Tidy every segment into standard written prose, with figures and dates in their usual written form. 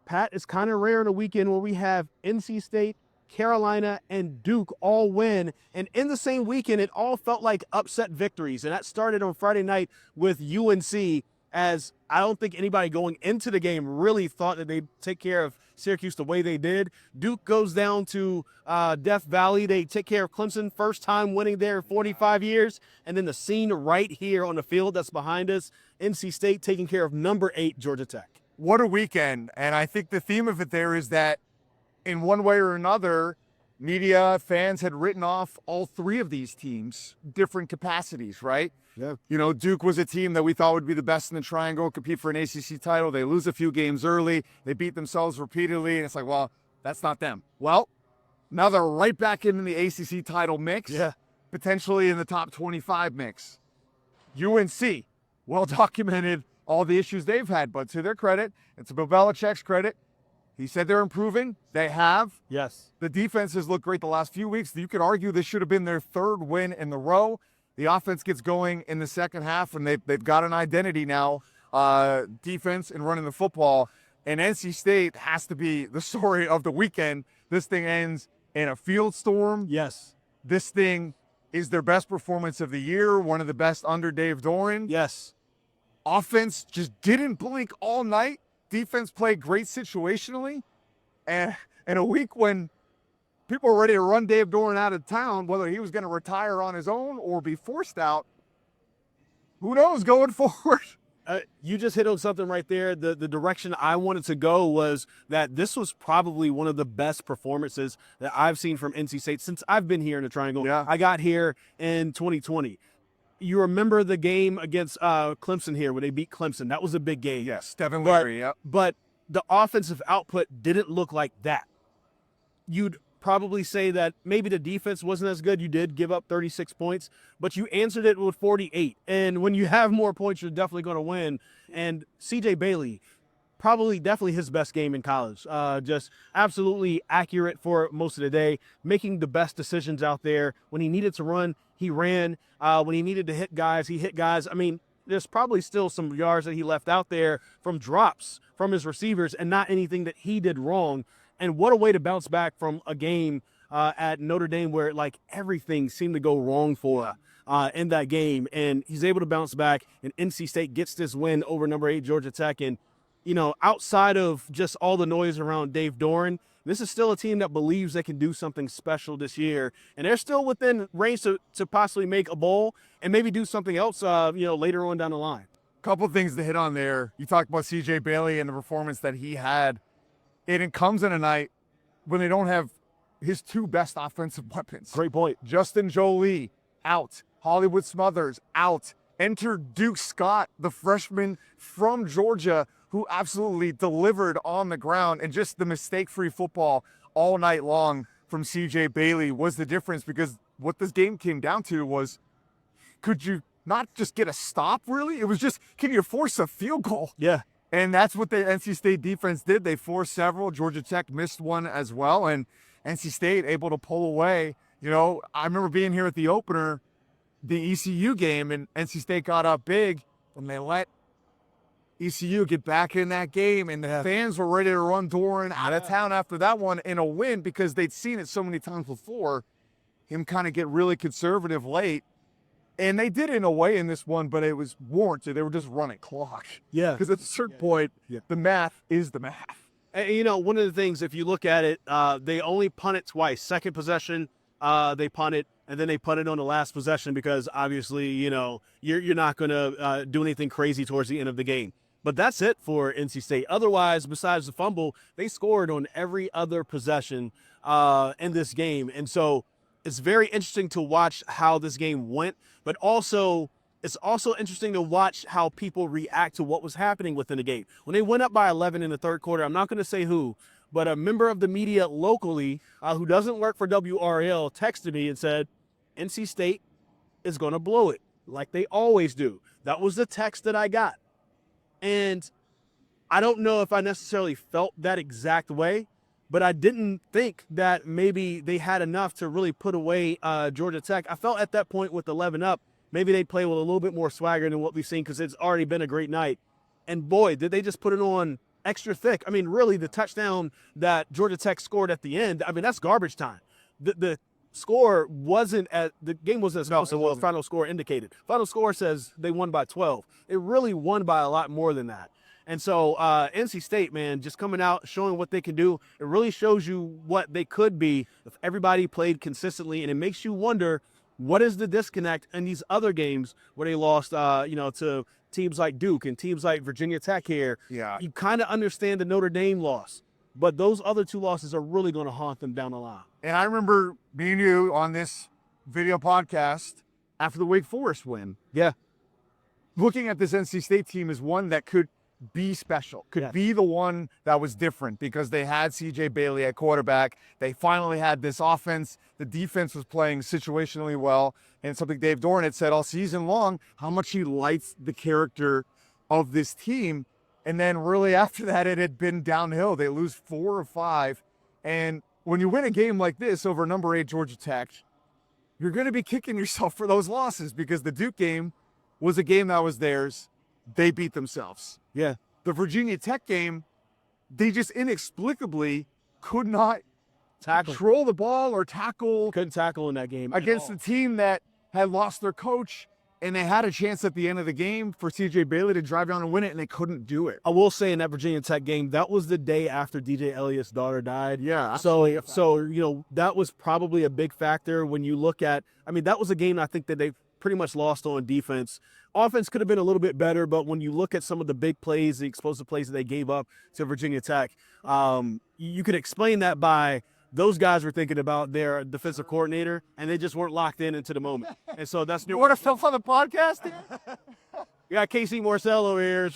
Pat, it's kind of rare in a weekend where we have NC State, Carolina, and Duke all win. And in the same weekend, it all felt like upset victories. And that started on Friday night with UNC, as I don't think anybody going into the game really thought that they'd take care of Syracuse the way they did. Duke goes down to Death Valley. They take care of Clemson, first time winning there in 45 years. And then the scene right here on the field that's behind us, NC State taking care of number 8 Georgia Tech. What a weekend. And I think the theme of it there is that in one way or another, media, fans had written off all 3 of these teams, different capacities, right? Yeah. You know, Duke was a team that we thought would be the best in the triangle, compete for an ACC title. They lose a few games early. They beat themselves repeatedly. And it's like, well, that's not them. Well, now they're right back in the ACC title mix, potentially in the top 25 mix. UNC, well documented all the issues they've had, but to their credit, and to Bill Belichick's credit, he said they're improving. They have. Yes. The defense has looked great the last few weeks. You could argue this should have been their 3rd win in the row. The offense gets going in the second half, and they've got an identity now, defense and running the football. And NC State has to be the story of the weekend. This thing ends in a field storm. Yes. This thing is their best performance of the year, one of the best under Dave Doran. Yes. Offense just didn't blink all night. Defense played great situationally. And in a week when people were ready to run Dave Doran out of town, whether he was going to retire on his own or be forced out, who knows going forward? You just hit on something right there. The direction I wanted to go was that this was probably one of the best performances that I've seen from NC State since I've been here in the Triangle. Yeah. I got here in 2020. You remember the game against Clemson here where they beat Clemson. That was a big game. Yes, Devin Leary, yep. But the offensive output didn't look like that. You'd probably say that maybe the defense wasn't as good. You did give up 36 points, but you answered it with 48. And when you have more points, you're definitely going to win. And CJ Bailey, definitely his best game in college. Just absolutely accurate for most of the day, making the best decisions out there. When he needed to run, he ran. When he needed to hit guys, he hit guys. I mean, there's probably still some yards that he left out there from drops from his receivers and not anything that he did wrong. And what a way to bounce back from a game at Notre Dame where like everything seemed to go wrong for in that game. And he's able to bounce back, and NC State gets this win over number 8 Georgia Tech. And, you know, outside of just all the noise around Dave Doran, this is still a team that believes they can do something special this year. And they're still within range to possibly make a bowl and maybe do something else, later on down the line. Couple things to hit on there. You talked about CJ Bailey and the performance that he had. It comes in a night when they don't have his 2 best offensive weapons. Great point. Justin Jolie, out. Hollywood Smothers, out. Enter Duke Scott, the freshman from Georgia, who absolutely delivered on the ground. And just the mistake-free football all night long from CJ Bailey was the difference, because what this game came down to was, could you not just get a stop, really? It was just, can you force a field goal? Yeah. And that's what the NC State defense did. They forced several. Georgia Tech missed one as well. And NC State able to pull away. You know, I remember being here at the opener, the ECU game, and NC State got up big, and they let ECU get back in that game. And the fans were ready to run Doran out of town after that one in a win, because they'd seen it so many times before, him kind of get really conservative late. And they did in a way in this one, but it was warranted. They were just running clock. Yeah. Because at a certain point, the math is the math. And, you know, one of the things, if you look at it, they only punt it twice. Second possession, they punt it, and then they punt it on the last possession because obviously, you know, you're not going to do anything crazy towards the end of the game. But that's it for NC State. Otherwise, besides the fumble, they scored on every other possession in this game. And so it's very interesting to watch how this game went, but also it's also interesting to watch how people react to what was happening within the game. When they went up by 11 in the third quarter, I'm not going to say who, but a member of the media locally who doesn't work for WRAL texted me and said, NC State is going to blow it like they always do. That was the text that I got. And I don't know if I necessarily felt that exact way, but I didn't think that maybe they had enough to really put away Georgia Tech. I felt at that point with 11 up, maybe they'd play with a little bit more swagger than what we've seen because it's already been a great night. And boy, did they just put it on extra thick. I mean, really, the touchdown that Georgia Tech scored at the end, I mean, that's garbage time. The score wasn't the game wasn't as close as the final score indicated. Final score says they won by 12. It really won by a lot more than that. And so NC State, man, just coming out, showing what they can do. It really shows you what they could be if everybody played consistently. And it makes you wonder, what is the disconnect in these other games where they lost, to teams like Duke and teams like Virginia Tech here? Yeah. You kind of understand the Notre Dame loss, but those other two losses are really going to haunt them down the line. And I remember me and you on this video podcast after the Wake Forest win. Yeah. Looking at this NC State team as one that could be special, could be the one that was different because they had CJ Bailey at quarterback. They finally had this offense. The defense was playing situationally well. And something Dave Doran had said all season long, how much he likes the character of this team. And then really after that, it had been downhill. They lose 4 or 5. And when you win a game like this over number 8 Georgia Tech, you're going to be kicking yourself for those losses because the Duke game was a game that was theirs. They beat themselves. Yeah. The Virginia Tech game, they just inexplicably could not control the ball or tackle. Couldn't tackle in that game against a team that had lost their coach, and they had a chance at the end of the game for CJ Bailey to drive down and win it, and they couldn't do it. I will say in that Virginia Tech game, that was the day after DJ Elliott's daughter died. Yeah. So that was probably a big factor when you look at, I mean, that was a game I think that they pretty much lost on defense. Offense could have been a little bit better, but when you look at some of the big plays, the explosive plays that they gave up to Virginia Tech, you could explain that by those guys were thinking about their defensive coordinator, and they just weren't locked into the moment. And so that's new. You want to film on the podcast here? We got Casey Marcel over here.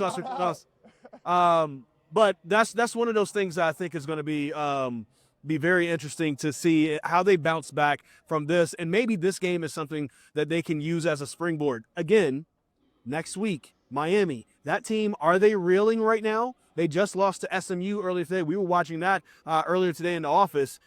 But that's one of those things that I think is going to be very interesting to see how they bounce back from this. And maybe this game is something that they can use as a springboard. Again, next week, Miami. That team, are they reeling right now? They just lost to SMU earlier today. We were watching that earlier today in the office.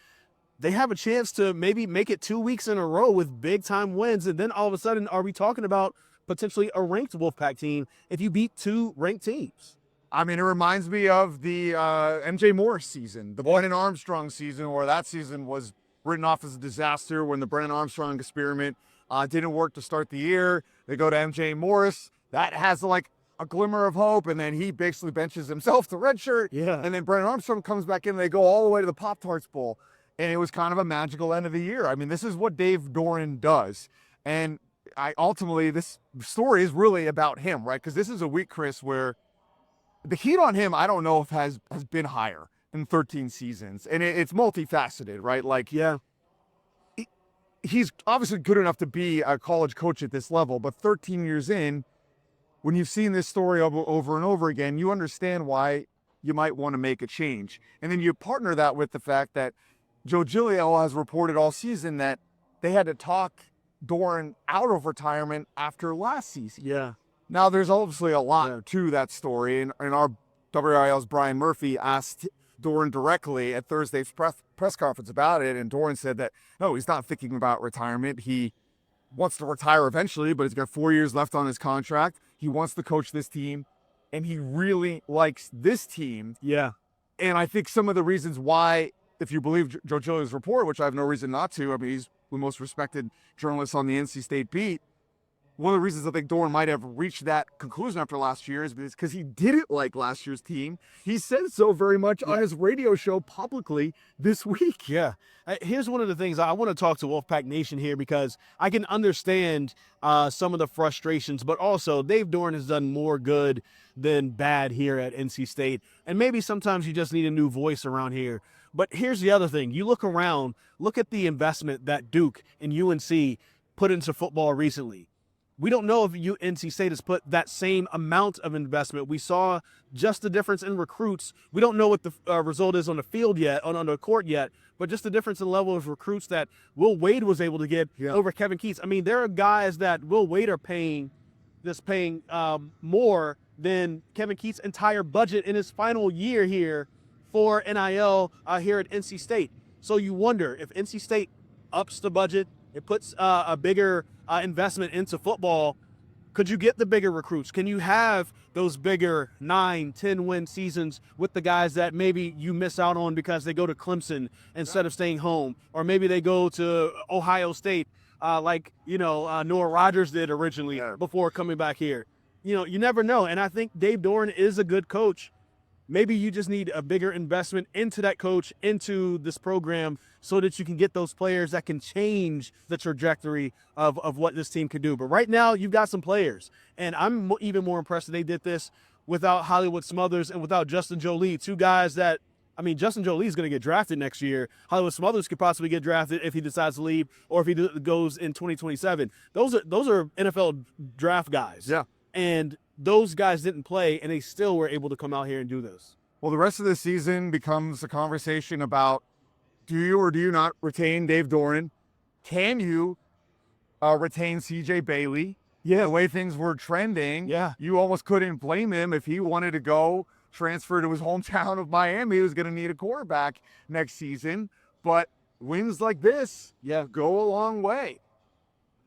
They have a chance to maybe make it 2 weeks in a row with big-time wins. And then all of a sudden, are we talking about potentially a ranked Wolfpack team if you beat 2 ranked teams? I mean, it reminds me of the MJ Morris season, the Brennan Armstrong season, where that season was written off as a disaster when the Brennan Armstrong experiment didn't work to start the year. They go to MJ Morris. That has like a glimmer of hope, and then he basically benches himself to redshirt. Yeah. And then Brennan Armstrong comes back in, and they go all the way to the Pop-Tarts Bowl. And it was kind of a magical end of the year. I mean, this is what Dave Doran does. And ultimately, this story is really about him, right? Because this is a week, Chris, where the heat on him, I don't know if has been higher in 13 seasons. And it's multifaceted, right? Like, Yeah. He's obviously good enough to be a college coach at this level, but 13 years in, when you've seen this story over and over again, you understand why you might want to make a change. And then you partner that with the fact that Joe Giglio has reported all season that they had to talk Doran out of retirement after last season. Yeah. Now, there's obviously a lot to that story, and our WRAL's Brian Murphy asked Doran directly at Thursday's press conference about it, and Doran said that, no, he's not thinking about retirement. He wants to retire eventually, but he's got 4 years left on his contract. He wants to coach this team, and he really likes this team. Yeah. And I think some of the reasons why, if you believe Joe Giglio's report, which I have no reason not to, I mean, he's the most respected journalist on the NC State beat, one of the reasons I think Doran might have reached that conclusion after last year is because he didn't like last year's team. He said so very much on his radio show publicly this week. Yeah. Here's one of the things I want to talk to Wolfpack Nation here, because I can understand some of the frustrations, but also Dave Doran has done more good than bad here at NC State. And maybe sometimes you just need a new voice around here. But here's the other thing. You look around, look at the investment that Duke and UNC put into football recently. We don't know if NC State has put that same amount of investment. We saw just the difference in recruits. We don't know what the result is on the field yet, on the court yet, but just the difference in the level of recruits that Will Wade was able to get over Kevin Keats. I mean, there are guys that Will Wade are paying more than Kevin Keats' entire budget in his final year here for NIL here at NC State. So you wonder if NC State ups the budget, it puts a bigger investment into football, Could you get the bigger recruits? Can you have those bigger 9, 10-win seasons with the guys that maybe you miss out on because they go to Clemson instead of staying home, or maybe they go to Ohio State, like Noah Rogers did originally before coming back here. You never know, and I think Dave Doran is a good coach. Maybe you just need a bigger investment into that coach, into this program, so that you can get those players that can change the trajectory of what this team can do. But right now, you've got some players, and I'm even more impressed that they did this without Hollywood Smothers and without Justin Jolie, two guys that, I mean, Justin Jolie is going to get drafted next year. Hollywood Smothers could possibly get drafted if he decides to leave or if he goes in 2027. Those are NFL draft guys. Yeah. And those guys didn't play, and they still were able to come out here and do this. Well, the rest of the season becomes a conversation about, do you or do you not retain Dave Doran? Can you retain CJ Bailey? Yeah. The way things were trending, you almost couldn't blame him if he wanted to go transfer to his hometown of Miami. He was going to need a quarterback next season. But wins like this go a long way.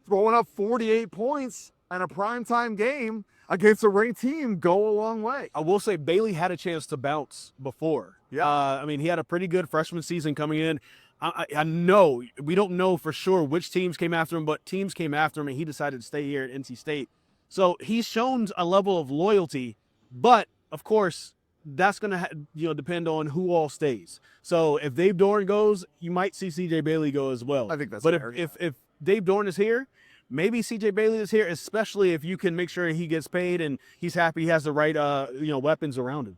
Throwing up 48 points in a primetime game against a ranked team go a long way. I will say Bailey had a chance to bounce before. Yeah. I mean, he had a pretty good freshman season coming in. I know we don't know for sure which teams came after him, but teams came after him, and he decided to stay here at NC State. So he's shown a level of loyalty, but of course that's going to depend on who all stays. So if Dave Doran goes, you might see CJ Bailey go as well. I think that's but fair. if Dave Doran is here, maybe CJ Bailey is here, especially if you can make sure he gets paid and he's happy he has the right weapons around him.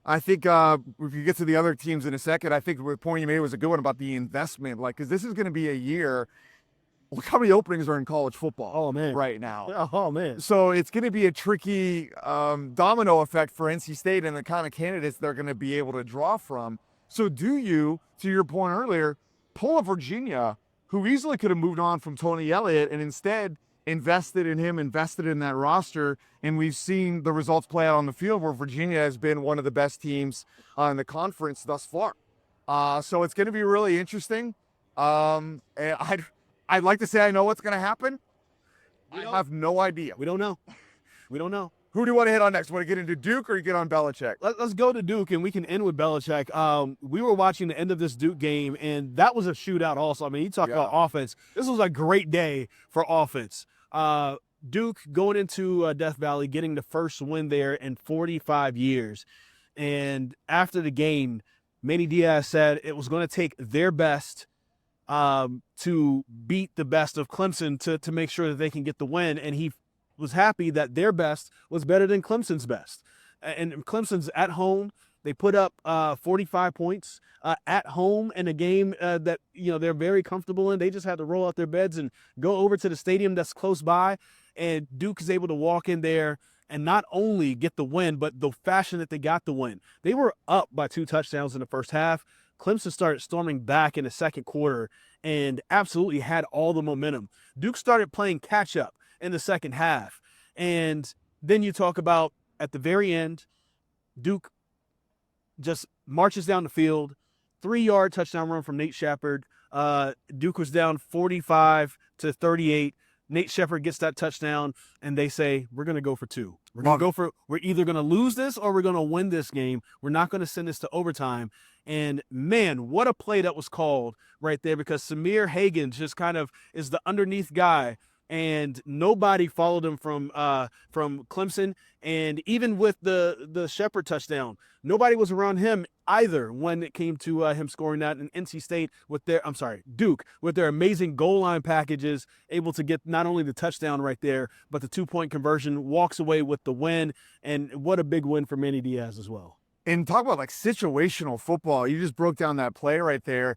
I think if you get to the other teams in a second, I think the point you made was a good one about the investment. Because this is going to be a year. Look how many openings are in college football. Oh, man. Right now. Oh, man. So it's going to be a tricky domino effect for NC State and the kind of candidates they're going to be able to draw from. So do you, to your point earlier, pull a Virginia, who easily could have moved on from Tony Elliott and instead invested in him, invested in that roster, and we've seen the results play out on the field where Virginia has been one of the best teams in the conference thus far. So it's going to be really interesting. And I'd like to say I know what's going to happen. I have no idea. We don't know. We don't know. Who do you want to hit on next? Want to get into Duke or you get on Belichick? Let's go to Duke, and we can end with Belichick. We were watching the end of this Duke game, and that was a shootout also. I mean, you talk about offense. This was a great day for offense. Duke going into Death Valley, getting the first win there in 45 years. And after the game, Manny Diaz said it was going to take their best to beat the best of Clemson to make sure that they can get the win. And he was happy that their best was better than Clemson's best. And Clemson's at home. They put up 45 points at home in a game that they're very comfortable in. They just had to roll out their beds and go over to the stadium that's close by. And Duke is able to walk in there and not only get the win, but the fashion that they got the win. They were up by 2 touchdowns in the first half. Clemson started storming back in the second quarter and absolutely had all the momentum. Duke started playing catch-up in the second half. And then you talk about at the very end, Duke just marches down the field, 3-yard touchdown run from Nate Shepard. Duke was down 45-38. Nate Shepard gets that touchdown, and they say, we're going to go for 2. We're either going to lose this or we're going to win this game. We're not going to send this to overtime. And man, what a play that was called right there, because Samir Hagan just kind of is the underneath guy, and nobody followed him from Clemson. And even with the Shepard touchdown, nobody was around him either when it came to him scoring that. And NC State Duke with their amazing goal line packages, able to get not only the touchdown right there, but the 2-point conversion, walks away with the win. And what a big win for Manny Diaz as well. And talk about situational football. You just broke down that play right there.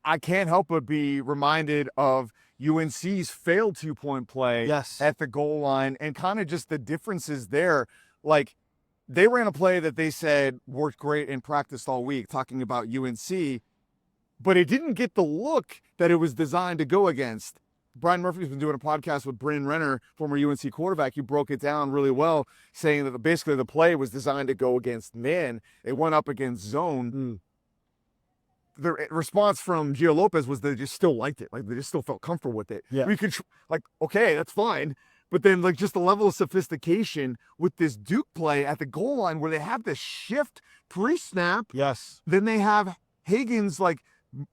I can't help but be reminded of UNC's failed 2-point play at the goal line, and kind of just the differences there. Like, they ran a play that they said worked great in practice all week, talking about UNC, but it didn't get the look that it was designed to go against. Brian Murphy's been doing a podcast with Bryn Renner, former UNC quarterback. He broke it down really well, saying that basically the play was designed to go against man. It went up against zone. The response from Gio Lopez was they just still liked it. Like, they just still felt comfortable with it. Yeah. We could, okay, that's fine. But then, like, just the level of sophistication with this Duke play at the goal line where they have this shift pre-snap. Yes. Then they have Higgins, like,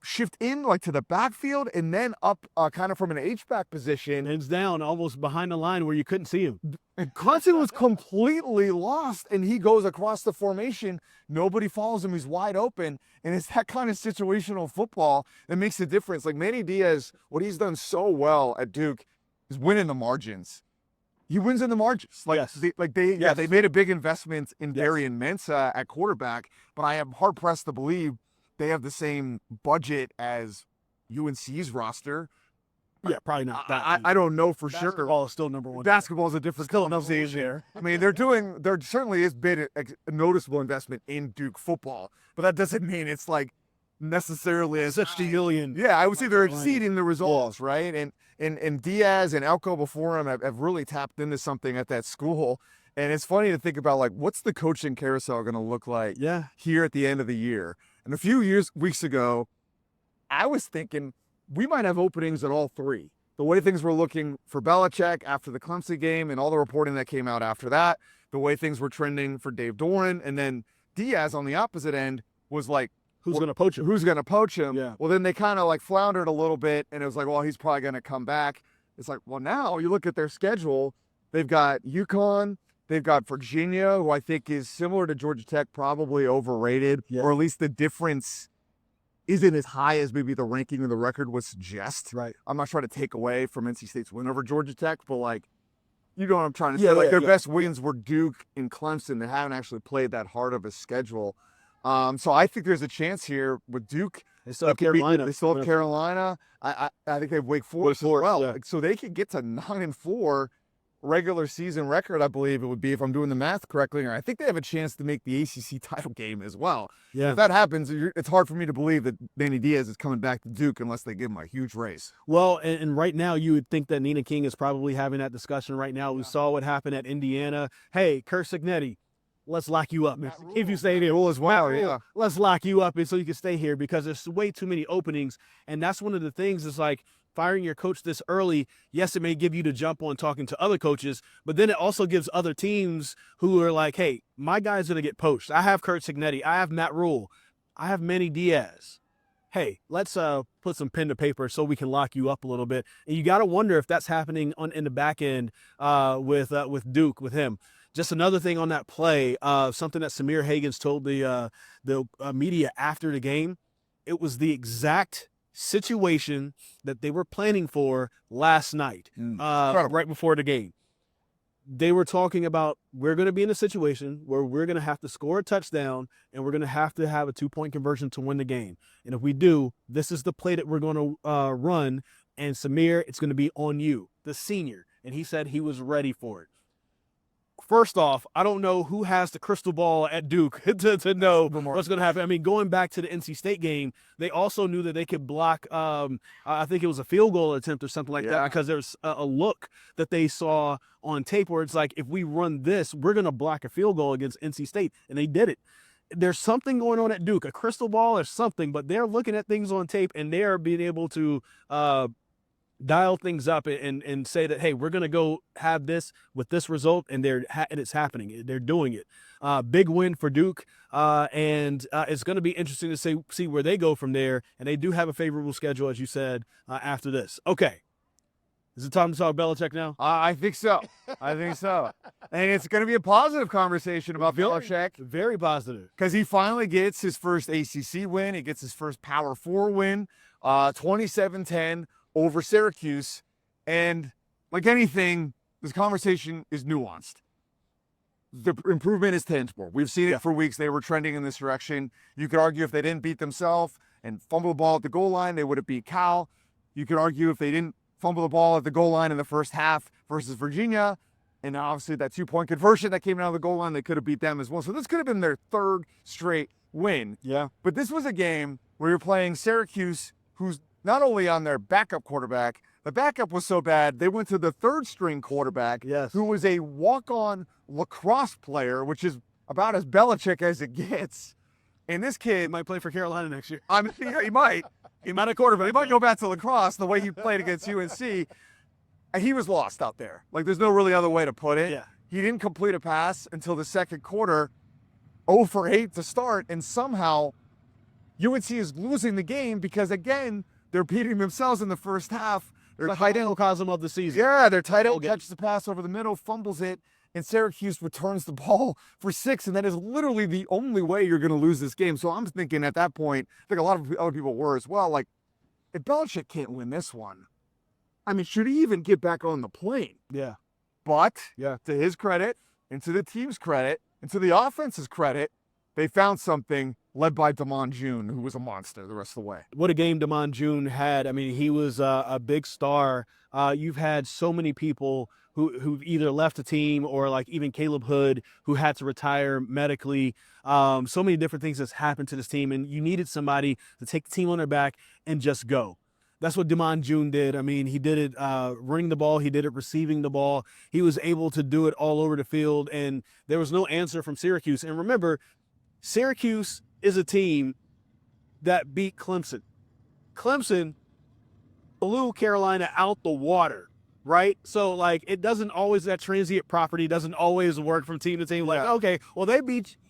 shift in, like, to the backfield and then up kind of from an H-back position. Hands down, almost behind the line where you couldn't see him. And Clemson was completely lost, and he goes across the formation. Nobody follows him. He's wide open. And it's that kind of situational football that makes a difference. Like, Manny Diaz, what he's done so well at Duke is win in the margins. He wins in the margins. Like, Yes. they made a big investment in Yes. Darian Mensah at quarterback, but I am hard-pressed to believe they have the same budget as UNC's roster. Yeah, probably not that. I don't know for sure. Basketball is still number one. Basketball is a different Still enough conversation. stage there. I mean, there certainly has been a noticeable investment in Duke football, but that doesn't mean it's like necessarily as Such the yeah, I would say they're exceeding the results, right? And Diaz and Elko before him have really tapped into something at that school. And it's funny to think about, like, what's the coaching carousel going to look like here at the end of the year? And a few weeks ago, I was thinking we might have openings at all three. The way things were looking for Belichick after the Clemson game and all the reporting that came out after that, the way things were trending for Dave Doran, and then Diaz on the opposite end was like, Who's going to poach him? Who's going to poach him? Yeah. Well, then they kind of like floundered a little bit, and it was like, well, he's probably going to come back. It's like, well, now you look at their schedule. They've got UConn. They've got Virginia, who I think is similar to Georgia Tech, probably overrated, or at least the difference isn't as high as maybe the ranking of the record would suggest. Right. I'm not trying to take away from NC State's win over Georgia Tech, but, like, you know what I'm trying to say? Like, their best wins were Duke and Clemson. They haven't actually played that hard of a schedule. So I think there's a chance here with Duke. They still have Carolina. They still have Carolina. I think they have Wake Forest as well. Like, so they could get to 9-4 regular season record, I believe it would be, if I'm doing the math correctly. And I think they have a chance to make the ACC title game as well. Yeah. If that happens, it's hard for me to believe that Manny Diaz is coming back to Duke unless they give him a huge race. Well, and right now you would think that Nina King is probably having that discussion right now. We saw what happened at Indiana. Hey, Kurt Signetti, let's lock you up. If you stay there, Rule as well, let's lock you up so you can stay here, because there's way too many openings. And that's one of the things is, like, firing your coach this early, yes, it may give you the jump on talking to other coaches, but then it also gives other teams who are like, hey, my guy's going to get poached. I have Kurt Signetti. I have Matt Rule. I have Manny Diaz. Hey, let's put some pen to paper so we can lock you up a little bit. And you got to wonder if that's happening in the back end with Duke, with him. Just another thing on that play, something that Samir Hagans told the media after the game. It was the exact situation that they were planning for last night, right before the game. They were talking about, we're going to be in a situation where we're going to have to score a touchdown and we're going to have a 2-point conversion to win the game. And if we do, this is the play that we're going to run. And Samir, it's going to be on you, the senior. And he said he was ready for it. First off, I don't know who has the crystal ball at Duke to know what's going to happen. I mean, going back to the NC State game, they also knew that they could block, I think it was a field goal attempt or something like that, because there's a look that they saw on tape where it's like, if we run this, we're going to block a field goal against NC State. And they did it. There's something going on at Duke, a crystal ball or something, but they're looking at things on tape and they're being able to dial things up and say that, hey, we're going to go have this with this result, and it's happening. They're doing it. Big win for Duke, and it's going to be interesting to see where they go from there, and they do have a favorable schedule, as you said, after this. Okay. Is it time to talk Belichick now? I think so. I think so. And it's going to be a positive conversation about Belichick. Very positive. Because he finally gets his first ACC win. He gets his first Power 4 win, 27-10. Over Syracuse. And like anything, this conversation is nuanced. The improvement is tangible. We've seen it for weeks. They were trending in this direction. You could argue if they didn't beat themselves and fumble the ball at the goal line, they would have beat Cal. You could argue if they didn't fumble the ball at the goal line in the first half versus Virginia, and obviously that 2-point conversion that came out of the goal line, they could have beat them as well. So this could have been their third straight win. Yeah. But this was a game where you're playing Syracuse, who's not only on their backup quarterback, the backup was so bad, they went to the third-string quarterback, who was a walk-on lacrosse player, which is about as Belichick as it gets. And this kid might play for Carolina next year. He might. He might a quarterback. He might go back to lacrosse the way he played against UNC. And he was lost out there. Like, there's no really other way to put it. Yeah. He didn't complete a pass until the second quarter, 0 for 8 to start, and somehow UNC is losing the game because, again, they're beating themselves in the first half. Their The tight end, microcosm of the season. yeah, their tight end Okay. catches the pass over the middle, fumbles it, and Syracuse returns the ball for 6, and that is literally the only way you're going to lose this game. So I'm thinking at that point, I think a lot of other people were as well, like, if Belichick can't win this one, I mean, should he even get back on the plane? Yeah. But Yeah. to his credit, and to the team's credit, and to the offense's credit, they found something led by Damon June, who was a monster the rest of the way. What a game Damon June had. I mean, he was a big star. You've had so many people who've either left the team or like even Caleb Hood, who had to retire medically. So many different things that's happened to this team, and you needed somebody to take the team on their back and just go. That's what Damon June did. I mean, he did it running the ball. He did it receiving the ball. He was able to do it all over the field, and there was no answer from Syracuse. And remember, Syracuse is a team that beat Clemson. Clemson blew Carolina out the water, right? So, like, it doesn't always, that transient property doesn't always work from team to team. Like, Yeah. okay, well,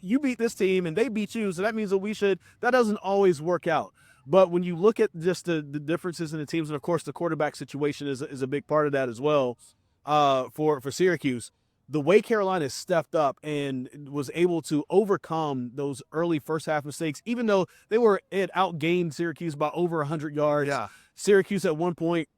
you beat this team, and they beat you, so that means that that doesn't always work out. But when you look at just the differences in the teams, and of course the quarterback situation is a big part of that as well for Syracuse, the way Carolina stepped up and was able to overcome those early first half mistakes, even though it outgained Syracuse by over 100 yards. Yeah. Syracuse at one point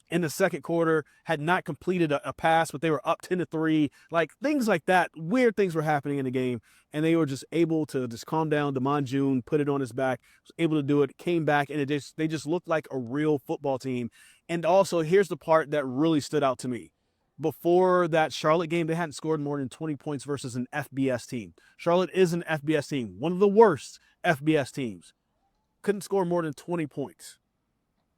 in the second quarter had not completed a pass, but they were up 10-3. Like, things like that, weird things were happening in the game, and they were just able to just calm down. Damon June put it on his back, was able to do it, came back, and they just looked like a real football team. And also, here's the part that really stood out to me. Before that Charlotte game, they hadn't scored more than 20 points versus an FBS team. Charlotte is an FBS team, one of the worst FBS teams. Couldn't score more than 20 points.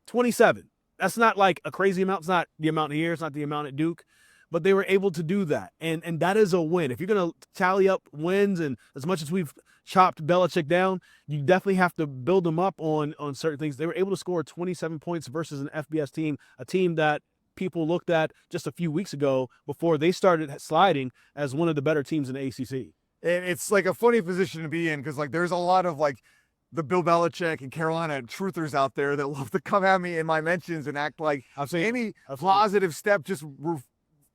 27. That's not like a crazy amount. It's not the amount here. It's not the amount at Duke. But they were able to do that. And that is a win. If you're going to tally up wins, and as much as we've chopped Belichick down, you definitely have to build them up on certain things. They were able to score 27 points versus an FBS team, a team that people looked at just a few weeks ago before they started sliding as one of the better teams in the ACC. And it's like a funny position to be in because, like, there's a lot of, like, the Bill Belichick and Carolina truthers out there that love to come at me in my mentions and act like any positive step just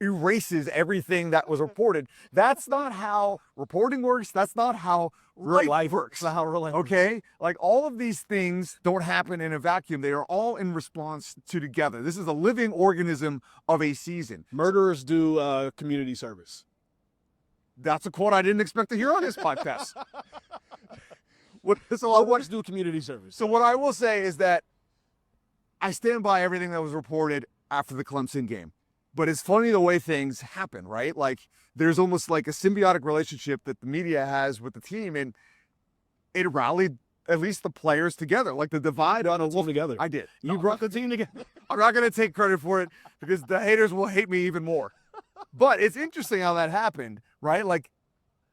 erases everything that was reported. That's not how reporting works. That's not how life works. That's not how real life works. Okay? Like, all of these things don't happen in a vacuum. They are all in response to together. This is a living organism of a season. Murderers do community service. That's a quote I didn't expect to hear on this podcast. Let's do community service. So what I will say is that I stand by everything that was reported after the Clemson game. But it's funny the way things happen, right? Like, there's almost like a symbiotic relationship that the media has with the team, and it rallied at least the players together. Like, the divide on a team together. I did. You brought the team together. I'm not going to take credit for it because the haters will hate me even more. But it's interesting how that happened, right? Like,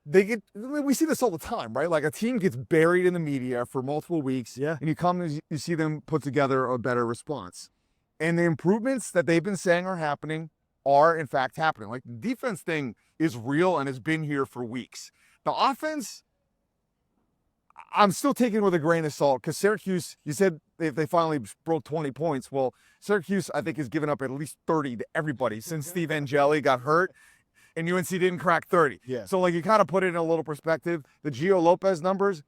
we see this all the time, right? Like, a team gets buried in the media for multiple weeks, Yeah. and you see them put together a better response. And the improvements that they've been saying are happening are, in fact, happening. Like, the defense thing is real and has been here for weeks. The offense, I'm still taking with a grain of salt because Syracuse, you said they finally broke 20 points. Well, Syracuse, I think, has given up at least 30 to everybody since Steve Angeli got hurt, and UNC didn't crack 30. Yeah. So, like, you kind of put it in a little perspective. The Gio Lopez numbers,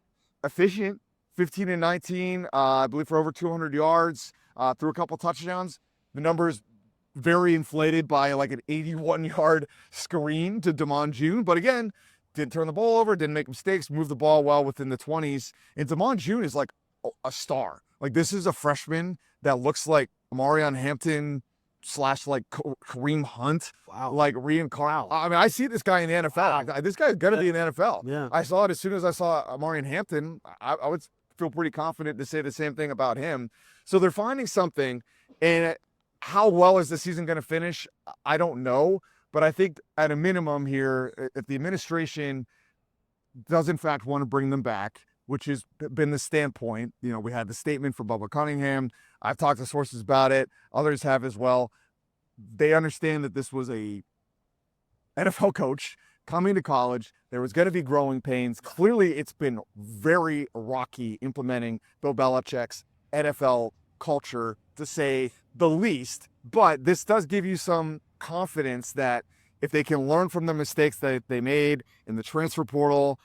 efficient, 15 and 19, I believe for over 200 yards, threw a couple touchdowns. The numbers very inflated by like an 81-yard screen to Damon June. But again, didn't turn the ball over, didn't make mistakes, moved the ball well within the 20s. And Damon June is like a star. Like, this is a freshman that looks like Amarion Hampton / like Kareem Hunt. Wow. Like reincarnate. I mean, I see this guy in the NFL. Wow. This guy's going to be in the NFL. Yeah. I saw it as soon as I saw Amarion Hampton. I would feel pretty confident to say the same thing about him. So they're finding something, and how well is the season going to finish? I don't know, but I think at a minimum here, if the administration does in fact want to bring them back, which has been the standpoint, we had the statement from Bubba Cunningham. I've talked to sources about it. Others have as well. they understand that this was a NFL coach coming to college. There was going to be growing pains. Clearly, it's been very rocky implementing Bill Belichick's NFL culture, to say the least. But this does give you some confidence that if they can learn from the mistakes that they made in the transfer portal,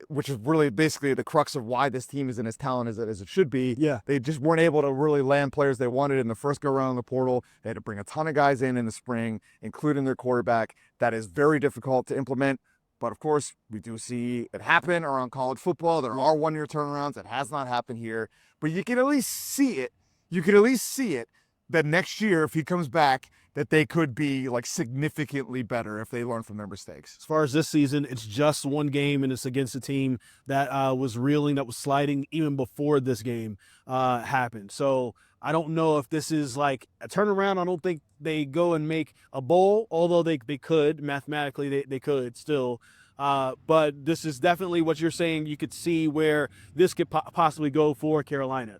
which is really basically the crux of why this team isn't as talented as it should be. Yeah. They just weren't able to really land players they wanted in the first go-around in the portal. They had to bring a ton of guys in the spring, including their quarterback. That is very difficult to implement. But, of course, we do see it happen around college football. There are one-year turnarounds. It has not happened here. But you can at least see it. You can at least see it that next year, if he comes back, that they could be like significantly better if they learn from their mistakes. As far as this season, it's just one game, and it's against a team that was reeling, that was sliding even before this game happened. So I don't know if this is like a turnaround. I don't think they go and make a bowl, although they could. Mathematically, they could still. But this is definitely what you're saying. You could see where this could possibly go for Carolina.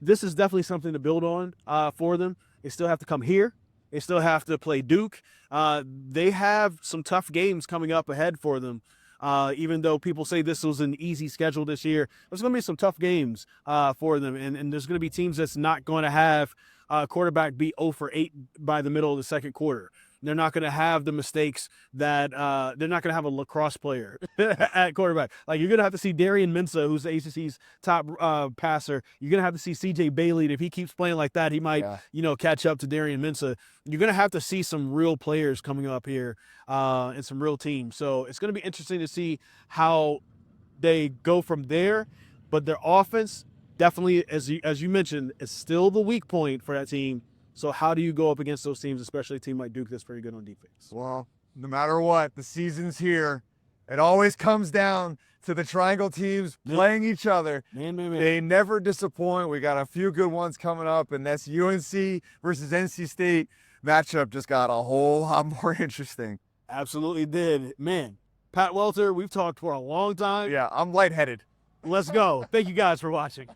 This is definitely something to build on for them. They still have to come here. They still have to play Duke. They have some tough games coming up ahead for them. Even though people say this was an easy schedule this year, there's going to be some tough games for them. And there's going to be teams that's not going to have a quarterback be 0 for 8 by the middle of the second quarter. They're not going to have the mistakes that they're not going to have a lacrosse player at quarterback. Like, you're going to have to see Darian Mensah, who's the ACC's top passer. You're going to have to see C.J. Bailey. And if he keeps playing like that, he might, catch up to Darian Mensah. You're going to have to see some real players coming up here and some real teams. So it's going to be interesting to see how they go from there. But their offense, definitely, as you mentioned, is still the weak point for that team. So how do you go up against those teams, especially a team like Duke that's pretty good on defense? Well, no matter what, the season's here. It always comes down to the triangle teams playing each other. Man. They never disappoint. We got a few good ones coming up, and that's UNC versus NC State matchup just got a whole lot more interesting. Absolutely did. Man, Pat Welter, we've talked for a long time. Yeah, I'm lightheaded. Let's go. Thank you guys for watching.